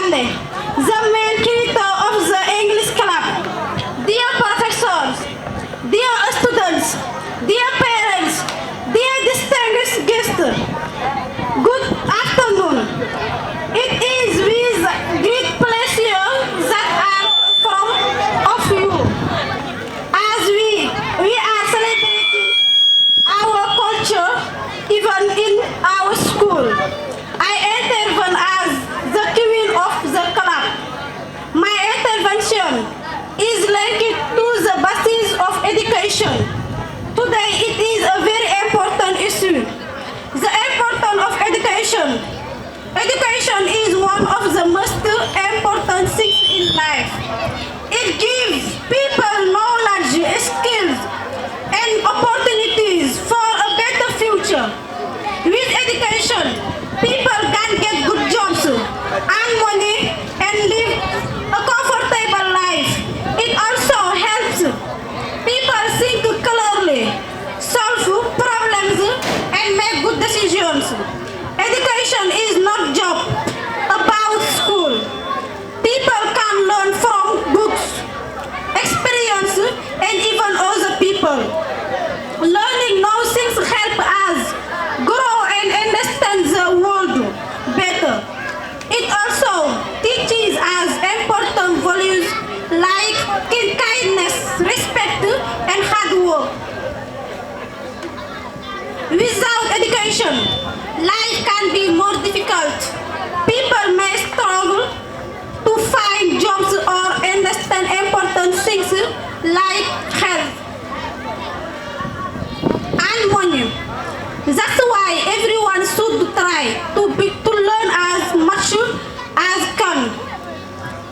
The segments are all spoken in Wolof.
Kande, the main creator of the English club. Dear professors, dear students, dear parents, dear distinguished guests, good afternoon. It is with great pleasure that I from of you as we are celebrating our culture even in our school. I intervene as the queen of the club. My intervention is linked to the basis of education. Today it is a very important issue. The importance of education. Education is one of the most important things in life. It gives people knowledge, skills, and opportunities for a better future. With education, people can get good jobs, earn money, and live a comfortable life. It also helps people think clearly, solve problems, and make good decisions. Education is not just about school. People can learn from books, experience, and even other people. Learning new things help us grow and understand the world better. It also teaches us important values like kindness, respect, and hard work. Without education, life can be more difficult. People may struggle to find jobs or understand important things like health and money. That's why everyone should try to learn as much as can.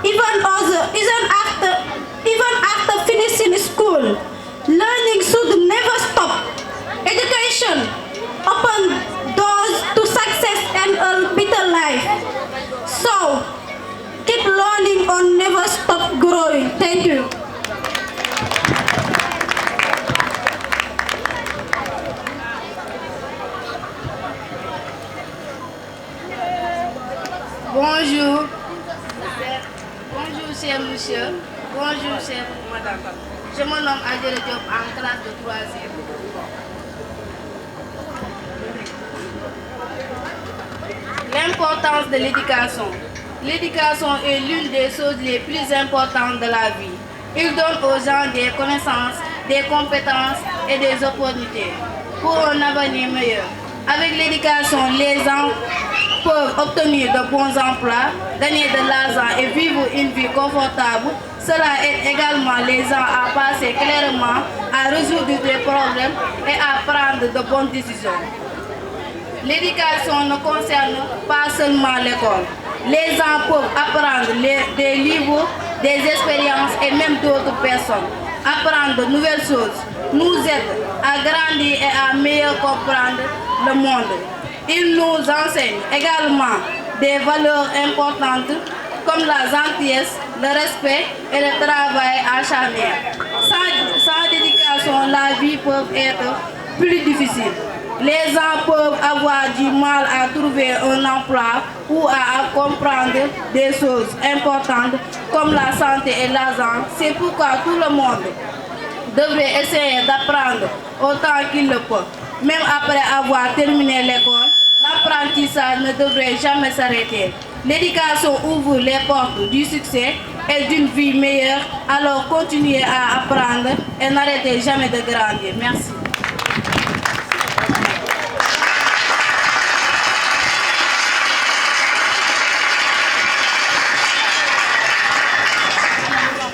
Even after finishing school, learning should never stop. Education opens doors to success and a better life. So, keep learning or never stop growing. Thank you. Bonjour. Bonjour, cher monsieur. Bonjour, chère madame. Je me nomme Adjara Diop en classe de 3e. L'importance de l'éducation. L'éducation est l'une des choses les plus importantes de la vie. Il donne aux gens des connaissances, des compétences et des opportunités pour un avenir meilleur. Avec l'éducation, les gens peuvent obtenir de bons emplois, gagner de l'argent et vivre une vie confortable. Cela aide également les gens à passer clairement, à résoudre des problèmes et à prendre de bonnes décisions. L'éducation ne concerne pas seulement l'école. Les gens peuvent apprendre des livres, des expériences et même d'autres personnes. Apprendre de nouvelles choses nous aide à grandir et à mieux comprendre le monde. Il nous enseigne également des valeurs importantes comme la gentillesse, le respect et le travail acharné. Sans dédication, la vie peut être plus difficile. Les gens peuvent avoir du mal à trouver un emploi ou à comprendre des choses importantes comme la santé et l'argent. C'est pourquoi tout le monde devrait essayer d'apprendre autant qu'il le peut. Même après avoir terminé l'école, l'apprentissage ne devrait jamais s'arrêter. L'éducation ouvre les portes du succès et d'une vie meilleure. Alors continuez à apprendre et n'arrêtez jamais de grandir. Merci.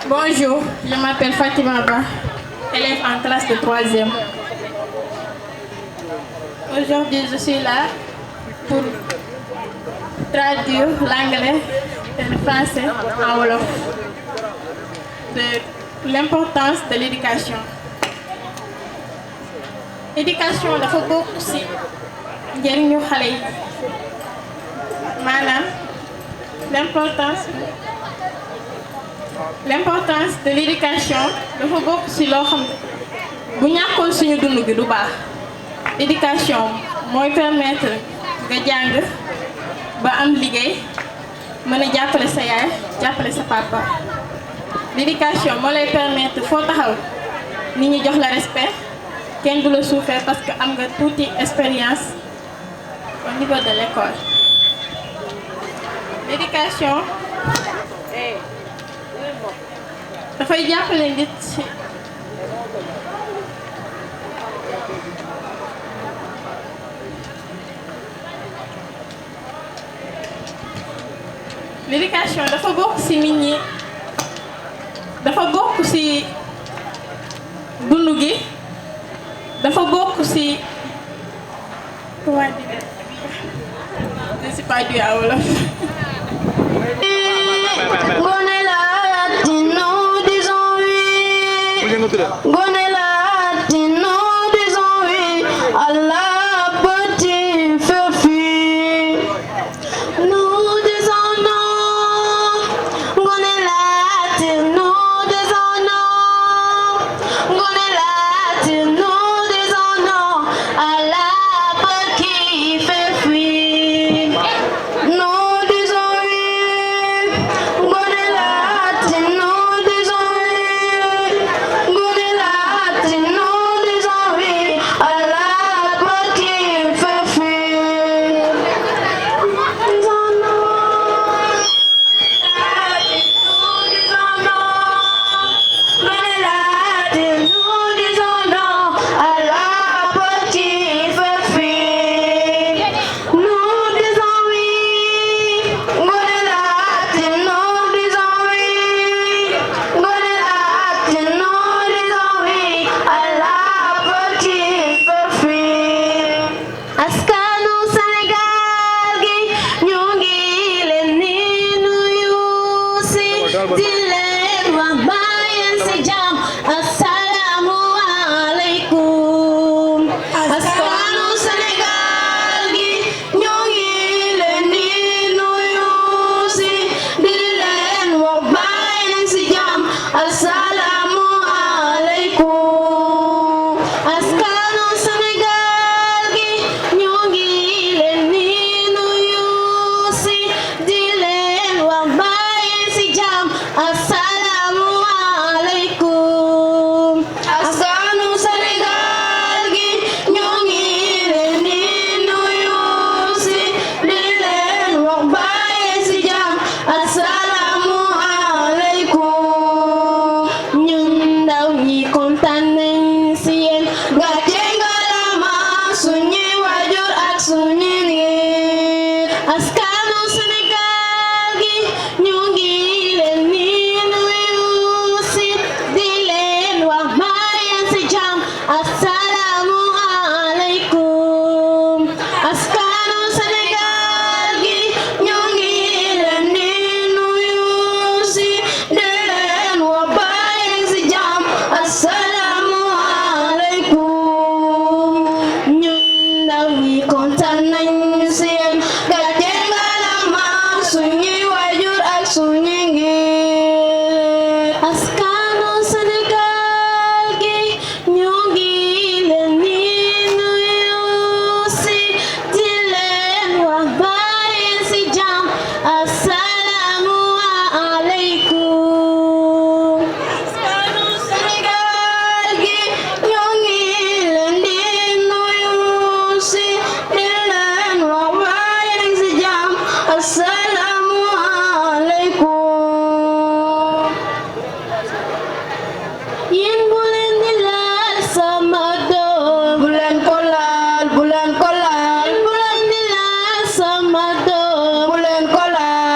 Bonjour, je m'appelle Fatima Ba, élève en classe de 3e. Aujourd'hui, je suis là pour traduire l'anglais et le français en wolof de l'importance de l'éducation. L'éducation dafa bokk ci njëriñu xale yi maanaam l'importance de l'éducation dafa bokk ci loo xam bu ñàkkoon suñu dund gi du baax. L'éducation mooy permettre nga jàng ba am liggéey mën a jàppale sa yaay jàppale sa papa. L'éducation moo lay permettre foo taxaw nit ñi jox la respect kenn du la suufee parce que am nga tuuti expérience au niveau de l'école. L'éducation dafay jàppale nit ci l'éducation dafa bokk ci nit ñi dafa bokk ci dund gi dafa bokk ci comment dire je ne sais pas dire à wolof. Gone latino disons oui. Gone latino disons oui. À la petite fille. Nous disons non. Gone latino disons non. Gone latino disons non. À la petite fille. Nous disons oui. Gone latino disons oui. Gone latino disons oui. À la petite fille. Disons non. Disons non. Gone latino disons non. À la petite fille. Nous disons oui. Gone latino disons oui. Gone latino disons oui. À la petite fille. Askanu Sénégal gi ñu ngi leen di nuyu si di leen wax bàyyi si jàmm. Assalaamu aleykum. Askanu Sénégal gi ñu ngi leen di nuyu si di leen wax bàyyi si jàmm. Assalaamu aleykum. Askanu Sénégal gi ñu ngi leen di nuyu si di leen wax bàyyi si jàmm. Assalaamu aleykum. Askanu Sénégal gi ñu ngi leen di nuyu si di leen wax bàyyi si jàmm. Assalaamu aleykum. Ñun ndaw ñi kontaan nañ si yéen. Gàcce ngalama suñuy waajur ak suñuy nit. Askanu Sénégal gi ñu ngi leen di nuyu si di leen wax bàyyi si jàmm. Assalaamu aleykum. Askanu Sénégal gi ñu ngi leen di nuyu si di leen wax bàyyi si jàmm. Assalaamu aleykum. Ñun ndaw ñi kontaan nañ si yéen. Gàcce ngalama suñuy waajur ak suñuy njiit. Askanu Sénégal gi ñu ngi leen di nuyu si di leen wax bàyyi si jàmm. Assalaamu aleykum. Askanu Sénégal gi ñu ngi leen di nuyu si di leen wax bàyyi si jàmm. Assalaamu aleykum. Yéen bu leen di laal sama doom. Bu leen ko laal, bu leen ko laal. Yéen bu leen di laal sama doom. Bu leen ko laal.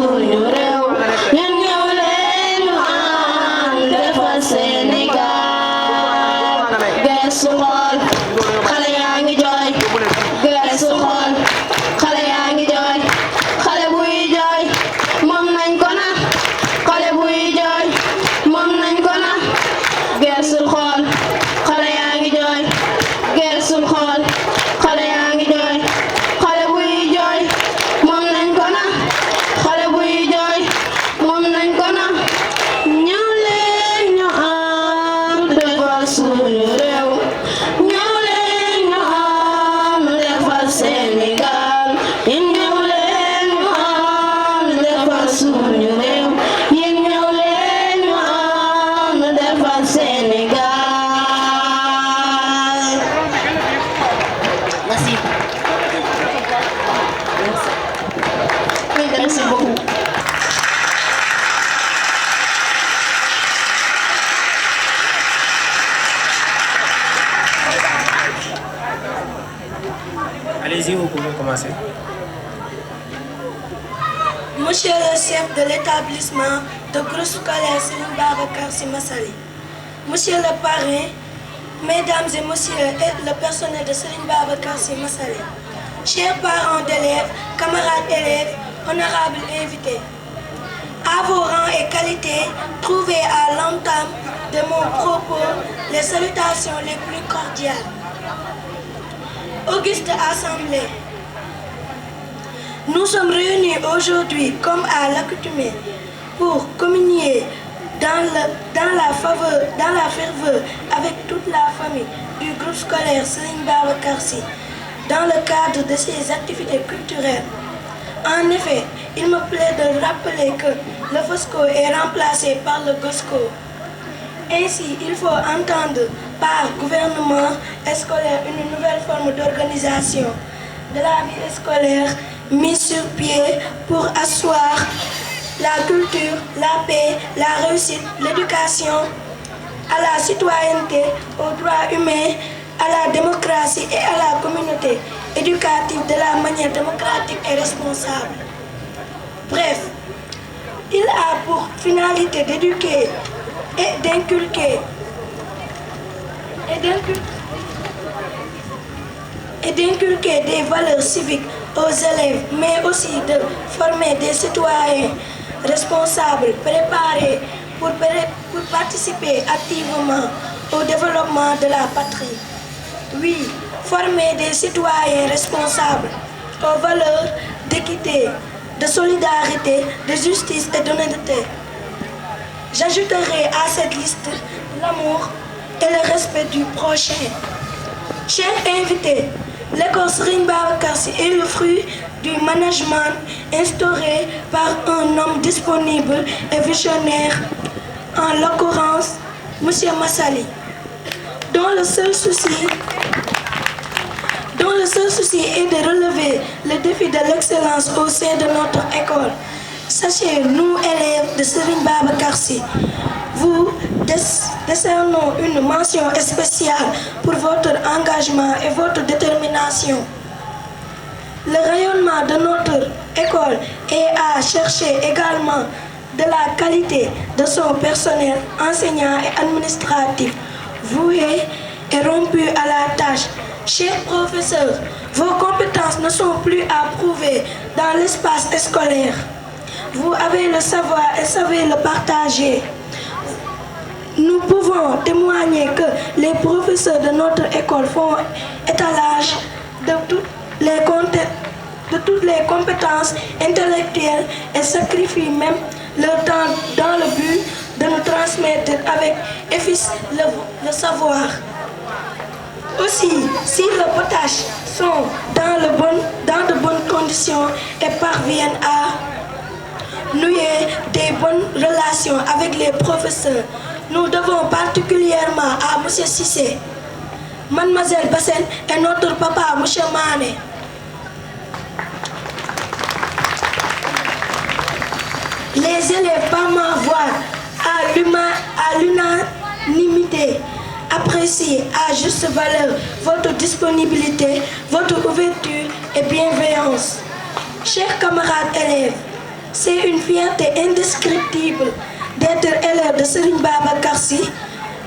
suñu réew ñun ñëw leen ñu ànd defar Sénégal geesu xool xale yaa ngi jooy geesu xool xale yaa ngi jooy xale buy jooy moom nañ ko na xale buy jooy moom nañ ko na geesul xool xale yaa ngi jooy geesul xool xale yaa ngi jooy xale buy jooy moom nañ ko na xale buy jooy moom nañ ko na ñëw leen ñu ànd defar suñu réew ñëw leen ñu ànd defar Sénégal yéen ñëw leen ñu ànd defar suñu réew yéen ñëw leen ñu ànd defar Sénégal. Merci. Merci beaucoup. Allez-y, vous pouvez commencer. Monsieur le chef de l'établissement de groupe scolaire Serigne Babacar Sy Massaly, Monsieur le parrain, Mesdames et Messieurs et le personnel de Serigne Babacar Sy Massaly, chers parents d'élèves, camarades élèves, honorables invités, à vos rangs et qualités, trouvez à l'entame de mon propos les salutations les plus cordiales. Auguste Assemblée, nous sommes réunis aujourd'hui comme à l'accoutumée pour communier dans la ferveur avec toute la famille du groupe scolaire Serigne Babacar Sy dans le cadre de ses activités culturelles. En effet, il me plaît de rappeler que le FOSCO est remplacé par le GOSCO. Ainsi, il faut entendre par gouvernement scolaire une nouvelle forme d'organisation de la vie scolaire mise sur pied pour asseoir la culture, la paix, la réussite, l'éducation, à la citoyenneté, aux droits humains, à la démocratie et à la communauté éducative de la manière démocratique et responsable. Bref, il a pour finalité d'éduquer et d'inculquer des valeurs civiques aux élèves, mais aussi de former des citoyens responsables, préparés pour participer activement au développement de la patrie. Oui, former des citoyens responsables aux valeurs d'équité, de solidarité, de justice et d'honnêteté. J'ajouterai à cette liste l'amour et le respect du prochain. Chers invités, l'école Serigne Babacar Sy est le fruit du management instauré par un homme disponible et visionnaire, en l'occurrence M. Massaly, dont le seul souci est de relever le défi de l'excellence au sein de notre école. Sachez, nous, élèves de Serigne Babacar Sy, vous décernons une mention spéciale pour votre engagement et votre détermination. Le rayonnement de notre école est à chercher également de la qualité de son personnel enseignant et administratif, voué et rompu à la tâche. Chers professeurs, vos compétences ne sont plus à prouver dans l'espace scolaire. Vous avez le savoir et savez le partager. Nous pouvons témoigner que les professeurs de notre école font étalage de toutes les compétences intellectuelles et sacrifient même leur temps dans le but de nous transmettre avec efficace le savoir. Aussi, si le potages sont dans de bonnes conditions et parviennent à nouer des bonnes relations avec les professeurs, nous devons particulièrement à M. Cissé, Mademoiselle Bassène et notre papa, M. Mané. Les élèves par ma voix à l'unanimité apprécient à juste valeur votre disponibilité, votre ouverture et bienveillance. Chers camarades élèves, C'est une fierté indescriptible d'être élève de Serigne Babacar Sy,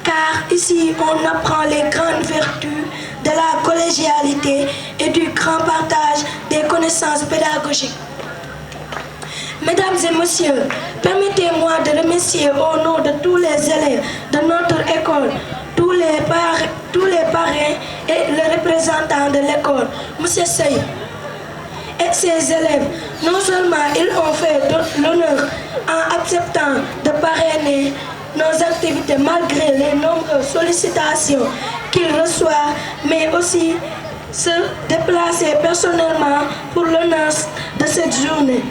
car ici on apprend les grandes vertus de la collégialité et du grand partage des connaissances pédagogiques. Mesdames et messieurs, permettez-moi de remercier au nom de tous les élèves de notre école, tous les parrains et le représentant de l'école, M. Sey, et ses élèves. Non seulement ils ont fait l'honneur en acceptant de parrainer nos activités malgré les nombreuses sollicitations qu'ils reçoivent, mais aussi se déplacer personnellement pour l'honneur de cette journée.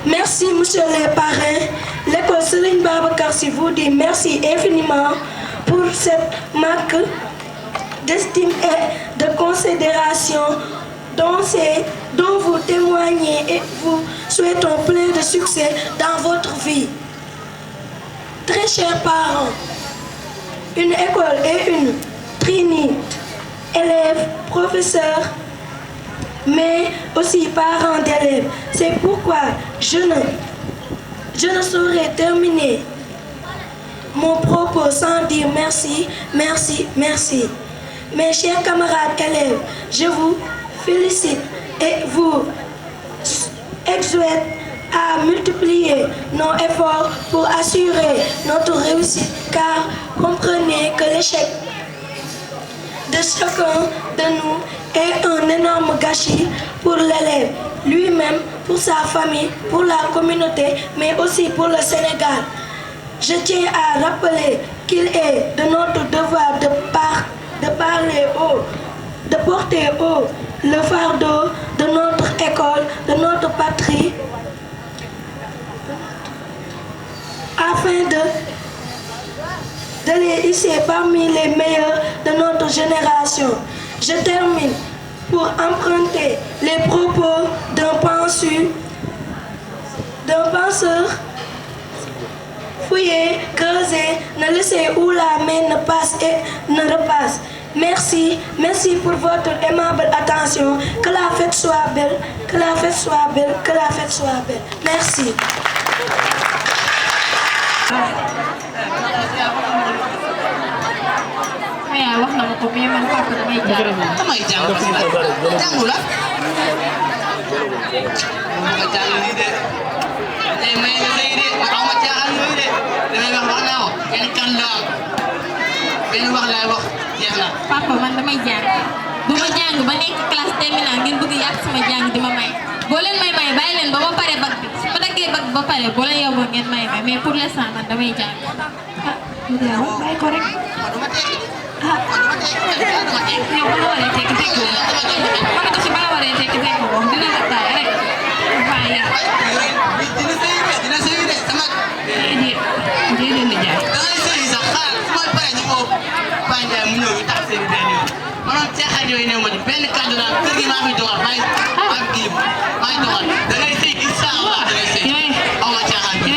Merci, monsieur les parrains. L'école Serigne Babacar Sy vous dit merci infiniment pour cette marque d'estime et de considération dont vous témoignez et vous souhaitons plein de succès dans votre vie. Très chers parents, une école est une trinité, élèves, professeurs, mais aussi parents d'élèves. C'est pourquoi je ne saurais terminer mon propos sans dire merci, merci, merci. Mes chers camarades élèves, je vous félicite et vous exhorte à multiplier nos efforts pour assurer notre réussite, car comprenez que l'échec de chacun de nous est un énorme gâchis pour l'élève lui-même, pour sa famille, pour la communauté, mais aussi pour le Sénégal. Je tiens à rappeler qu'il est de notre devoir de porter haut le fardeau de notre école, de notre patrie, afin de les hisser parmi les meilleurs de notre génération. Je termine pour emprunter les propos d'un penseur. Fouillez, creusez, ne laissez où la main ne passe et ne repasse. Merci, merci pour votre aimable attention. Que la fête soit belle, que la fête soit belle, que la fête soit belle. Merci. wax na ma ko mais man papa damay jàng. damay jàng jàngu la. ma jàng lii de tey may nga lay de ma aw ma caaxaan yooyu de damay wax naa ko benn kan la am benn wax laay wax jeex na. papa man damay jàng bu ma jàng ba nekk classe terminale ngeen bëgg yàq sama jàng di ma may boo leen may bàyyi leen ba ma pare bac bi su ma daggee bac ba pare boo leen yóbboo ngeen may mais pour l'instant man damay jàng. ah bàyyi ko rek. yow ba nga waree tekki tekki woo ma ne ko si ba nga waree tekki tekki woo dina la taay rek waaye dina sëy de sama. déedéet li jaay. da ngay sëy sax xaar su ma paree ñu ko Baye Ndiaye mu ñëw ñu tax sëy bi benn yoon maanaam caaxaan yooyu ne ma ci benn kàddu naan kër gi maa fi doxal maa ngi kii maa ngi doxal da ngay sëy incha allah da ngay sëy aw ma caaxaan bi.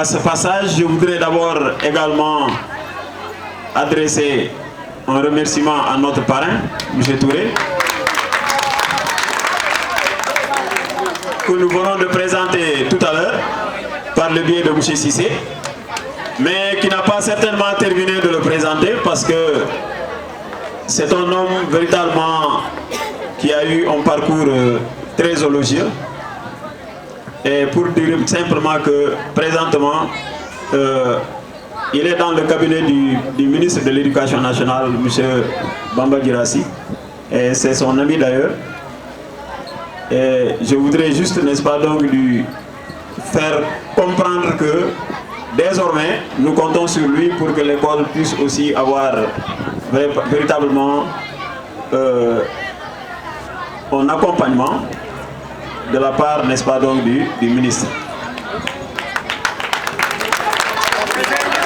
à ce passage, je voudrais d'abord également adresser un remerciement à notre parrain, M. Touré, que nous venons de présenter tout à l'heure par le biais de M. Cissé, mais qui n'a pas certainement terminé de le présenter parce que c'est un homme véritablement qui a eu un parcours très élogieux. Et pour dire simplement que présentement, il est dans le cabinet du ministre de l'Éducation nationale, M. Bamba Girassi, et c'est son ami d'ailleurs. Et je voudrais juste, n'est-ce pas, donc lui faire comprendre que désormais, nous comptons sur lui pour que l'école puisse aussi avoir véritablement un accompagnement de la part, n'est-ce pas, donc du ministre.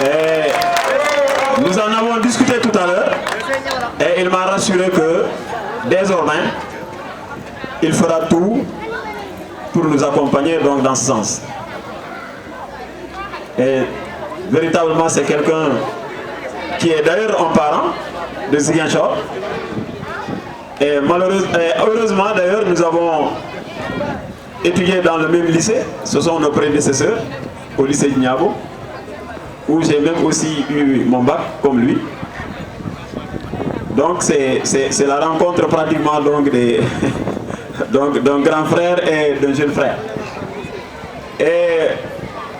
Et nous en avons discuté tout à l'heure et il m'a rassuré que désormais, il fera tout pour nous accompagner donc dans ce sens. Et véritablement, c'est quelqu'un qui est d'ailleurs un parent de Ziguinchor. Et heureusement d'ailleurs, nous avons étudié dans le même lycée. Ce sont nos prédécesseurs au lycée de Niabo, où j'ai même aussi eu mon bac comme lui. Donc c'est la rencontre pratiquement donc d'un grand frère et d'un jeune frère. Et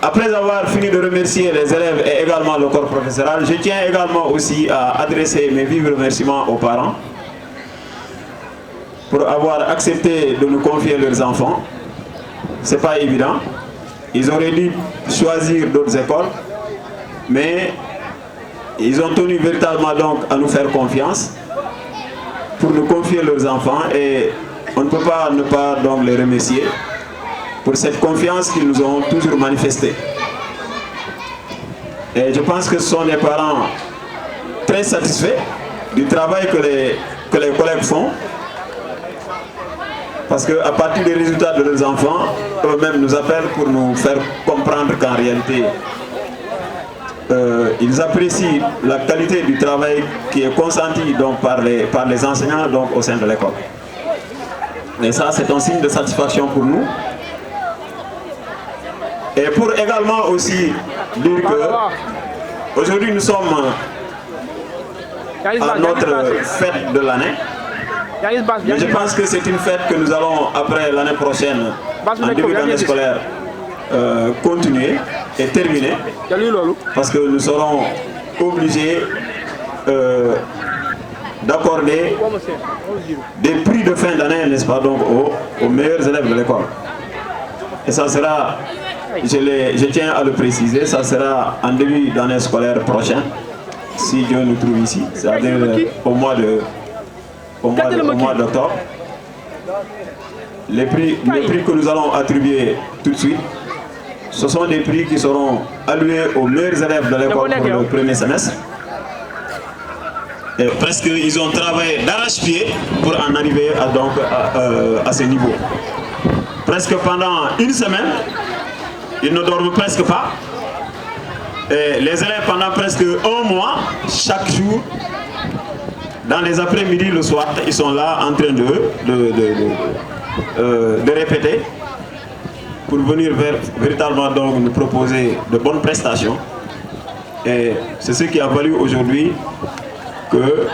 après avoir fini de remercier les élèves et également le corps professoral, je tiens également aussi à adresser mes vifs remerciements aux parents pour avoir accepté de nous confier leurs enfants. C'est pas évident. Ils auraient dû choisir d'autres écoles, mais ils ont tenu véritablement donc à nous faire confiance pour nous confier leurs enfants et on ne peut pas ne pas donc les remercier pour cette confiance qu'ils nous ont toujours manifestée. Et je pense que ce sont des parents très satisfaits du travail que les collègues font, parce qu'à partir des résultats de leurs enfants, eux-mêmes nous appellent pour nous faire comprendre qu'en réalité, ils apprécient la qualité du travail qui est consenti donc, par les enseignants donc, au sein de l'école. Et ça, c'est un signe de satisfaction pour nous. Et pour également aussi dire que aujourd'hui nous sommes à notre fête de l'année. Mais je pense que c'est une fête que nous allons, après l'année prochaine, en début d'année scolaire, continuer et terminer. Parce que nous serons obligés d'accorder des prix de fin d'année, n'est-ce pas, donc aux meilleurs élèves de l'école. Et ça sera, je tiens à le préciser, ça sera en début d'année scolaire prochaine, si Dieu nous trouve ici, c'est-à-dire au mois d'octobre. Les prix que nous allons attribuer tout de suite, ce sont des prix qui seront alloués aux meilleurs élèves de l'école pour le premier semestre. Et presque ils ont travaillé d'arrache-pied pour en arriver à ce niveau. Presque pendant une semaine, ils ne dorment presque pas. Et les élèves pendant presque un mois, chaque jour, dans les après-midi, le soir, ils sont là en train de répéter pour venir véritablement donc nous proposer de bonnes prestations. Et c'est ce qui a valu aujourd'hui que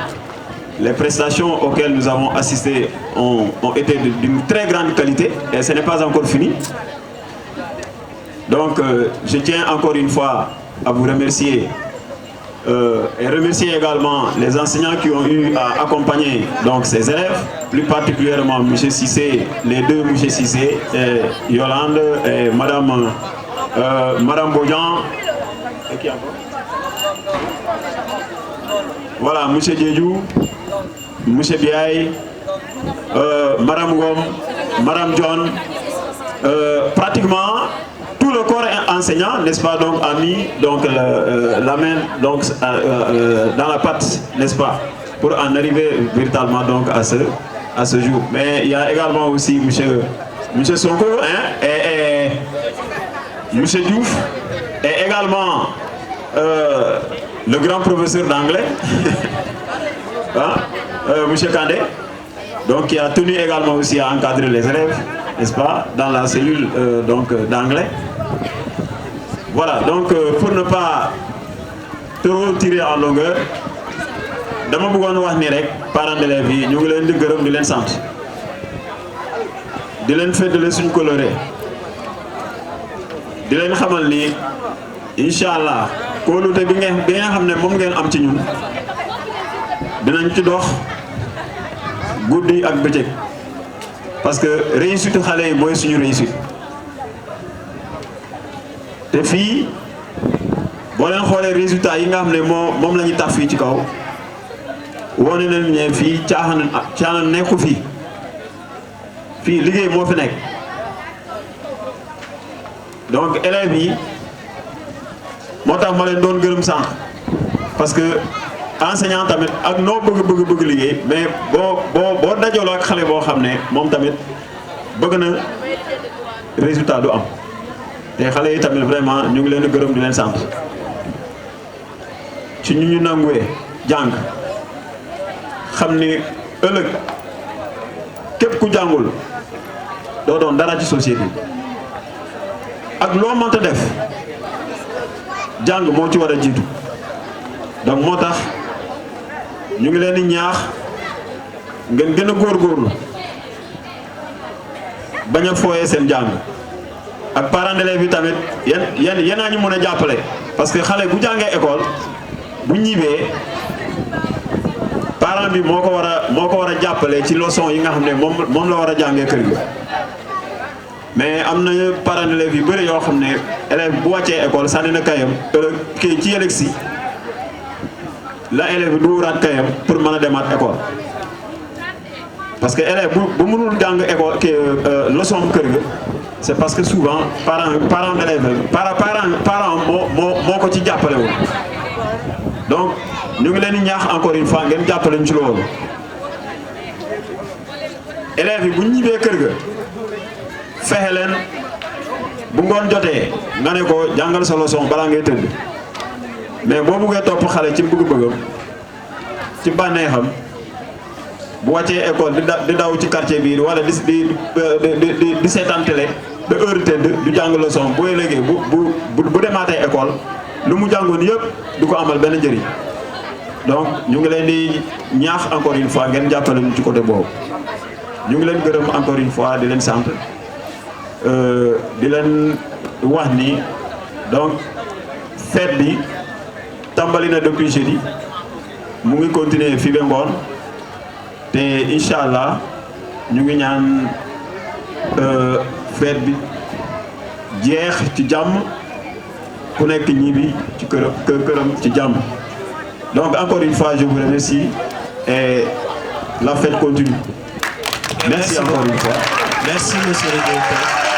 les prestations auxquelles nous avons assisté ont été d'une très grande qualité et ce n'est pas encore fini. Donc je tiens encore une fois à vous remercier et remercier également les enseignants qui ont eu à accompagner donc, ces élèves, plus particulièrement M. Cissé, les deux M. Cissé, et Yolande et Madame Bodian. Et qui encore? Voilà, M. Djedjou, M. Biaï, Madame Gom, Madame John, pratiquement tout le corps enseignant, n'est-ce pas, donc, a mis donc, la main donc, dans la pâte, n'est-ce pas, pour en arriver véritablement donc, à ce jour. Mais il y a également aussi M. Sonko hein, et M. Diouf et également le grand professeur d'anglais, hein, monsieur Kandé, donc qui a tenu également aussi à encadrer les élèves, n'est-ce pas, dans la cellule d'anglais. Voilà, donc pour ne pas trop tirer en longueur, dama bëggoon wax ni rek parents d'élèves yi ñu ngi leen di gërëm di leen sant di leen féddale suñ coloré di leen xamal ni incha allah kóolute bi nga xam ne moom ngeen am ci ñun dinañ ci dox guddi ak bëccëg parce que réussite xale yi mooy suñu réussite te fii boo leen xoolee résultat yi nga xam ne moom la ñu tax fii ci kaw wone nañ ne fii caaxaan nekku fii liggéey moo fi nekk donc élèves yi moo tax ma leen doon gërëm sànq parce que enseignant tamit ak noo bëgg liggéey mais boo dajaloo ak xale boo xam ne moom tamit bëgg na résultat du am te xale yi tamit vraiment ñu ngi leen di gërëm di leen sant ci ñu nanguwee jàng xam ni ëllëg képp ku jàngul doo doon dara ci société ak loo mënta def jàng moo ci war a jiitu donc moo tax ñu ngi leen di ñaax ngeen gën a góorgóorlu bañ a fooyee seen jàng ak parents d'élèves yi tamit yéen a ñu mën a jàppale parce que xale bu jàngee école bu ñibbee parent bi moo ko war a jàppale ci leçon yi nga xam ne moom la war a jàngee kër gi mais am na parents d'élèves yu bëri yoo xam ne élève bu wàccee école sànni na kayam kii ci ëllëg si la élève bi du wuraat kayam pour mën a demaat école parce que élève bu mënul jàng école leçon kër ga c'est parce que souvent parent d'élève parent moo ko ci jàppale woon donc ñu ngi leen di ñaax encore une fois ngeen jàppale ñu ci loolu élèves yi bu ñu ñibbee kër ga fexe leen bu ngoon jotee nga ne ko jàngal sa leçon balaa ngay tëdd mais boo buggee topp xale ci bëgg-bëggam ci bànneexam bu wàccee école di daw ci quartier biir wala di seetaan télé ba heure tëdd du jàng leçon bu ëllëgee bu demaatee école lu mu jàngoon yëpp du ko amal benn njëriñ donc ñu ngi leen di ñaax encore une fois ngeen jàppale ñu ci côté boobu ñu ngi leen gërëm encore une fois di leen sant di leen wax ni donc fête bi tàmbali na depuis jeudi mu ngi continuer fii ba ngoon te incha allah ñu ngi ñaan fête bi jeex ci jàmm ku nekk ñibbi ci këram ci jàmm donc encore une fois je vous remercie et la fête continue. Merci encore une fois. Merci monsieur le directeur.